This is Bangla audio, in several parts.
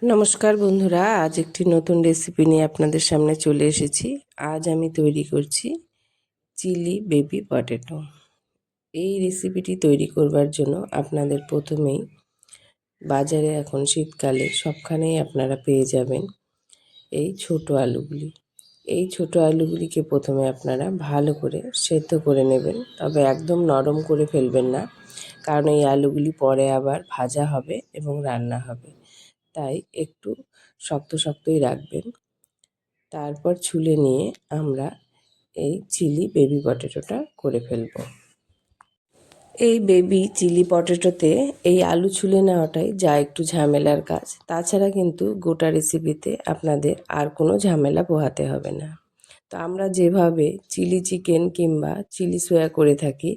নমস্কার বন্ধুরা, আজ একটি নতুন রেসিপি নিয়ে আপনাদের সামনে চলে এসেছি। আজ আমি তৈরি করছি চিলি বেবি পটেটো। এই রেসিপিটি তৈরি করবার জন্য আপনাদের প্রথমেই বাজারে এখন শীতকালে সবখানেই আপনারা পেয়ে যাবেন এই ছোট আলুগুলি। এই ছোট আলুগুলিকে প্রথমে আপনারা ভালো করে সেদ্ধ করে নেবেন, তবে একদম নরম করে ফেলবেন না, কারণ এই আলুগুলি পরে আবার ভাজা হবে এবং রান্না হবে, তাই একটু শক্ত শক্তই রাখবেন। তারপর ছুলে নিয়ে আমরা এই চিলি বেবি পটেটোটা করে ফেলব। এই বেবি চিলি পটেটোতে এই আলু ছুলে নেওয়াটাই যা একটু ঝামেলার কাজ, তাছাড়া কিন্তু গোটা রেসিপিতে আপনাদের আর কোনো ঝামেলা পোহাতে হবে না। তো আমরা যেভাবে চিলি চিকেন কিংবা চিলি সোয়া করে থাকি,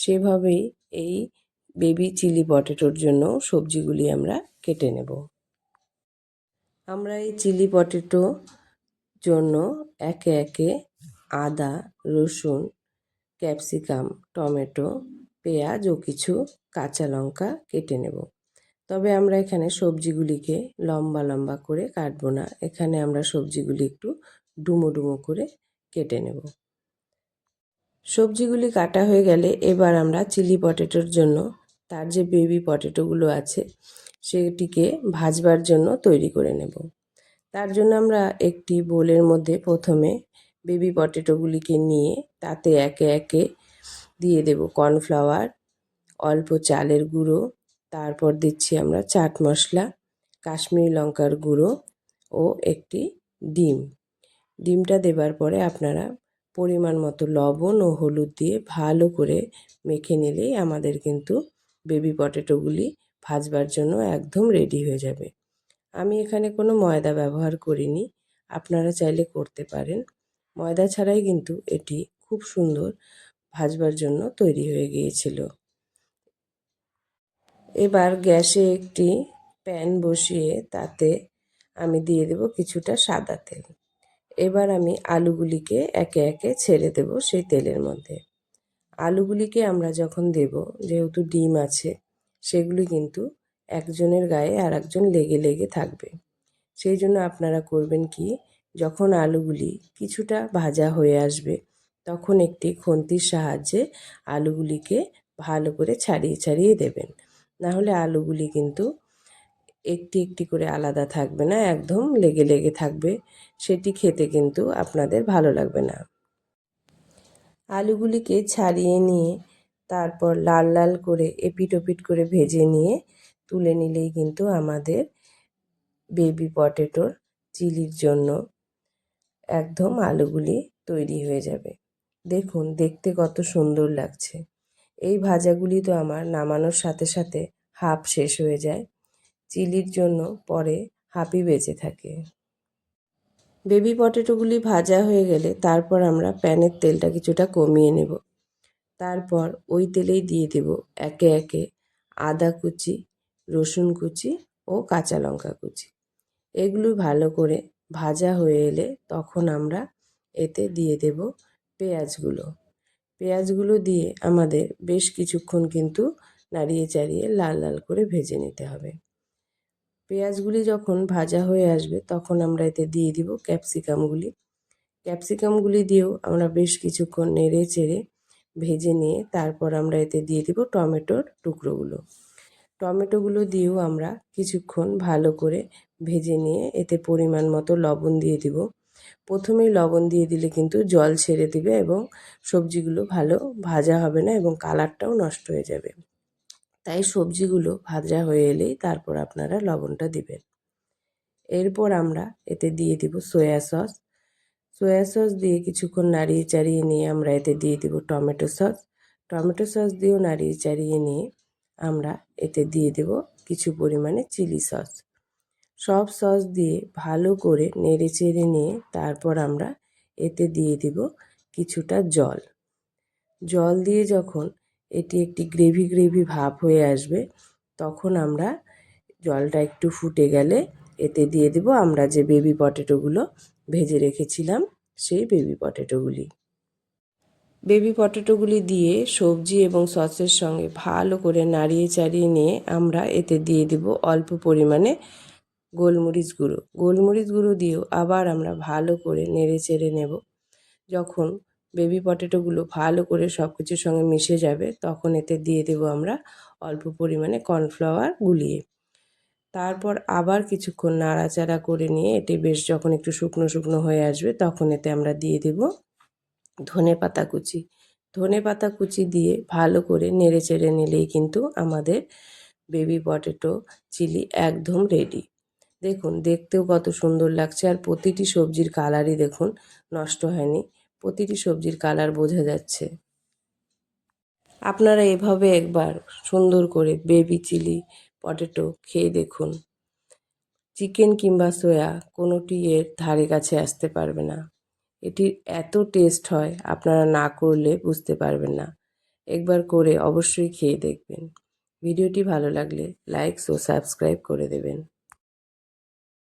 সেভাবেই এই বেবি চিলি পটেটোর জন্য সবজিগুলি আমরা কেটে নেব। আমরা এই চিলি পটেটো জন্য একে একে আদা, রসুন, ক্যাপসিকাম, টমেটো, পেঁয়াজ ও কিছু কাঁচা লঙ্কা কেটে নেব। তবে আমরা এখানে সবজিগুলিকে লম্বা লম্বা করে কাটবো না, এখানে আমরা সবজিগুলি একটু ডুমো ডুমো করে কেটে নেব। সবজিগুলি কাটা হয়ে গেলে এবার আমরা চিলি পটেটোর জন্য তার যে বেবি পটেটোগুলো আছে সেটিকে ভাজবার জন্য তৈরি করে নেব। তার জন্য আমরা একটি বোলের মধ্যে প্রথমে বেবি পটেটোগুলিকে নিয়ে তাতে একে একে দিয়ে দেব কর্নফ্লাওয়ার, অল্প চালের গুঁড়ো, তারপর দিচ্ছি আমরা চাট মশলা, কাশ্মীরি লঙ্কার গুঁড়ো ও একটি ডিম। ডিমটা দেবার পরে আপনারা পরিমাণ মতো লবণ ও হলুদ দিয়ে ভালো করে মেখে নিলেই আমাদের কিন্তু বেবি পটেটোগুলি ভাজবার জন্য একদম রেডি হয়ে যাবে। আমি এখানে কোনো ময়দা ব্যবহার করিনি, আপনারা চাইলে করতে পারেন। ময়দা ছাড়াই কিন্তু এটি খুব সুন্দর ভাজবার জন্য তৈরি হয়ে গিয়েছিল। এবার গ্যাসে একটি প্যান বসিয়ে তাতে আমি দিয়ে দেব কিছুটা সাদা তেল। এবার আমি আলুগুলিকে একে একে ছেড়ে দেব সেই তেলের মধ্যে। আলুগুলিকে আমরা যখন দেব, যেহেতু ডিম আছে, সেগুলি কিন্তু একজনের গায়ে আর একজন লেগে লেগে থাকবে। সেই জন্য আপনারা করবেন কি, যখন আলুগুলি কিছুটা ভাজা হয়ে আসবে তখন একটি খুন্তির সাহায্যে আলুগুলিকে ভালো করে ছাড়িয়ে ছাড়িয়ে দেবেন, না হলে আলুগুলি কিন্তু একটি একটি করে আলাদা থাকবে না, একদম লেগে লেগে থাকবে, সেটি খেতে কিন্তু আপনাদের ভালো লাগবে না। আলুগুলিকে ছাড়িয়ে নিয়ে তারপর লাল লাল করে এপিট ওপিট করে ভেজে নিয়ে তুলে নিলেই কিন্তু আমাদের বেবি পটেটোর চিলির জন্য একদম আলুগুলি তৈরি হয়ে যাবে। দেখুন দেখতে কত সুন্দর লাগছে। এই ভাজাগুলি তো আমার নামানোর সাথে সাথে হাফ শেষ হয়ে যায়, চিলির জন্য পরে হাফই বেঁচে থাকে। বেবি পটেটোগুলি ভাজা হয়ে গেলে তারপর আমরা প্যানের তেলটা কিছুটা কমিয়ে নেব। তারপর ওই তেলেই দিয়ে দেব একে একে আদা কুচি, রসুন কুচি ও কাঁচা লঙ্কা কুচি। এগুলো ভালো করে ভাজা হয়ে এলে তখন আমরা এতে দিয়ে দেব পেঁয়াজগুলো। পেঁয়াজগুলো দিয়ে আমাদের বেশ কিছুক্ষণ কিন্তু নাড়িয়ে চাড়িয়ে লাল লাল করে ভেজে নিতে হবে। পেঁয়াজগুলি যখন ভাজা হয়ে আসবে তখন আমরা এতে দিয়ে দিব ক্যাপসিকামগুলি। ক্যাপসিকামগুলি দিয়েও আমরা বেশ কিছুক্ষণ নেড়ে চেড়ে ভেজে নিয়ে তারপর আমরা এতে দিয়ে দিব টমেটোর টুকরোগুলো। টমেটোগুলো দিয়েও আমরা কিছুক্ষণ ভালো করে ভেজে নিয়ে এতে পরিমাণ মতো লবণ দিয়ে দিব। প্রথমেই লবণ দিয়ে দিলে কিন্তু জল ছেড়ে দিবে এবং সবজিগুলো ভালো ভাজা হবে না এবং কালারটাও নষ্ট হয়ে যাবে। তাই সবজিগুলো ভাজা হয়ে এলেই তারপর আপনারা লবণটা দিবেন। এরপর আমরা এতে দিয়ে দিব সয়া সস। সয়া সস দিয়ে কিছুক্ষণ নাড়িয়ে চাড়িয়ে নিয়ে আমরা এতে দিয়ে দিব টমেটো সস। টমেটো সস দিয়েও নাড়িয়ে চাড়িয়ে নিয়ে আমরা এতে দিয়ে দেব কিছু পরিমাণে চিলি সস। সব সস দিয়ে ভালো করে নেড়ে চেড়ে নিয়ে তারপর আমরা এতে দিয়ে দিব কিছুটা জল। জল দিয়ে যখন এটি একটি গ্রেভি গ্রেভি ভাব হয়ে আসবে তখন আমরা জলটা একটু ফুটে গেলে এতে দিয়ে দেব আমরা যে বেবি পটেটোগুলো ভেজে রেখেছিলাম সেই বেবি পটেটোগুলি। বেবি পটেটোগুলি দিয়ে সবজি এবং সসের সঙ্গে ভালো করে নাড়িয়ে চাড়িয়ে নিয়ে আমরা এতে দিয়ে দেব অল্প পরিমাণে গোলমরিচ গুঁড়ো দিয়েও আবার আমরা ভালো করে নেড়ে চেড়ে নেব। যখন বেবি পটেটোগুলো ভালো করে সব কিছুর সঙ্গে মিশে যাবে তখন এতে দিয়ে দেব আমরা অল্প পরিমাণে কর্নফ্লাওয়ার গুলিয়ে। তারপর আবার কিছুক্ষণ নাড়াচাড়া করে নিয়ে এটি বেশ যখন একটু শুকনো শুকনো হয়ে আসবে তখন এতে আমরা দিয়ে দেব ধনেপাতা কুচি দিয়ে ভালো করে নেড়ে চেড়ে নিলেই কিন্তু আমাদের বেবি পটেটো চিলি একদম রেডি। দেখুন দেখতেও কত সুন্দর লাগছে, আর প্রতিটি সবজির কালারই দেখুন নষ্ট হয়নি, প্রতিটি সবজির কালার বোঝা যাচ্ছে। আপনারা এভাবে একবার সুন্দর করে বেবি চিলি পটেটো খেয়ে দেখুন। চিকেন কিংবা সোয়া কোনোটি এর ধারে কাছে আসতে পারবে না। এটির এত টেস্ট হয় আপনারা না করলে বুঝতে পারবেন না। একবার করে অবশ্যই খেয়ে দেখবেন। ভিডিওটি ভালো লাগলে লাইক ও সাবস্ক্রাইব করে দেবেন।